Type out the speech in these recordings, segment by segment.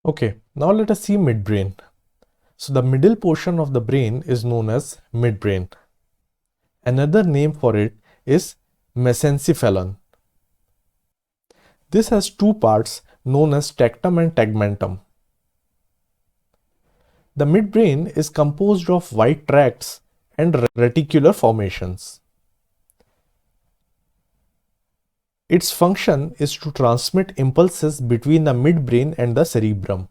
Okay, now let us see midbrain. So the middle portion of the brain is known as midbrain. Another name for it is mesencephalon. This has two parts known as tectum and tegmentum. The midbrain is composed of white tracts and reticular formations. Its function is to transmit impulses between the midbrain and the cerebrum.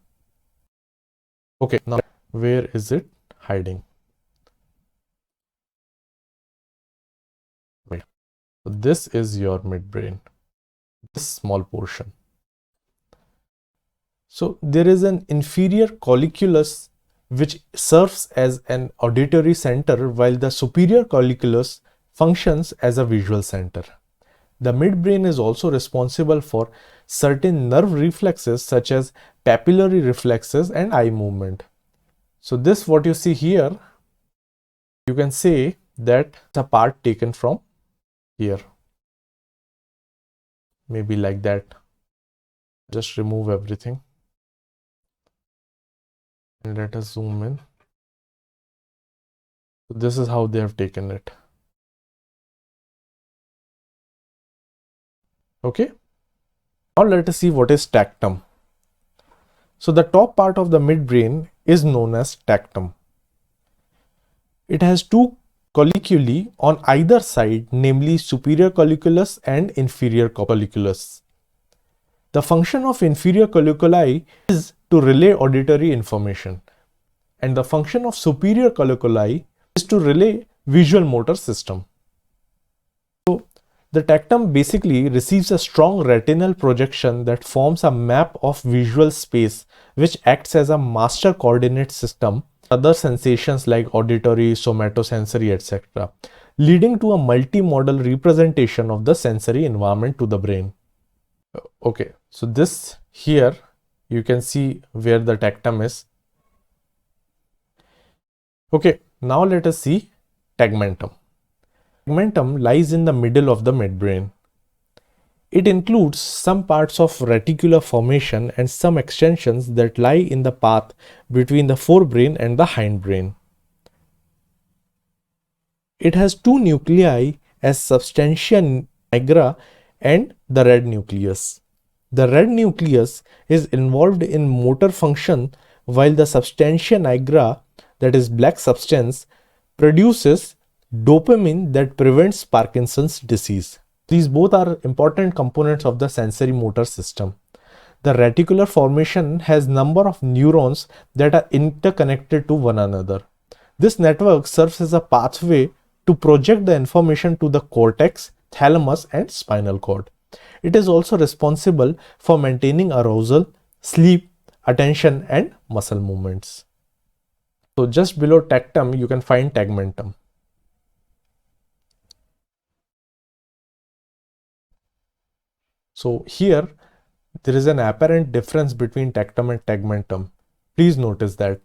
Okay, now where is it hiding? Wait. So this is your midbrain, this small portion. So there is an inferior colliculus which serves as an auditory center while the superior colliculus functions as a visual center. The midbrain is also responsible for certain nerve reflexes such as papillary reflexes and eye movement. So this what you see here, you can say that it's a part taken from here. Maybe like that. Just remove everything. And let us zoom in. So this is how they have taken it. Okay. Now let us see what is tectum. So the top part of the midbrain is known as tectum. It has two colliculi on either side, namely superior colliculus and inferior colliculus. The function of inferior colliculi is to relay auditory information, and the function of superior colliculi is to relay visual motor system. So the tectum basically receives a strong retinal projection that forms a map of visual space which acts as a master coordinate system other sensations like auditory, somatosensory, etc., leading to a multimodal representation of the sensory environment to the brain. Okay, so this here you can see where the tectum is. Okay, now let us see tegmentum. Tegmentum lies in the middle of the midbrain. It includes some parts of reticular formation and some extensions that lie in the path between the forebrain and the hindbrain. It has two nuclei as substantia nigra and the red nucleus. The red nucleus is involved in motor function while the substantia nigra, that is black substance, produces dopamine that prevents Parkinson's disease. These both are important components of the sensory motor system. The reticular formation has number of neurons that are interconnected to one another. This network serves as a pathway to project the information to the cortex, thalamus, and spinal cord. It is also responsible for maintaining arousal, sleep, attention, and muscle movements. So just below tectum, you can find tegmentum. So here, there is an apparent difference between tectum and tegmentum. Please notice that.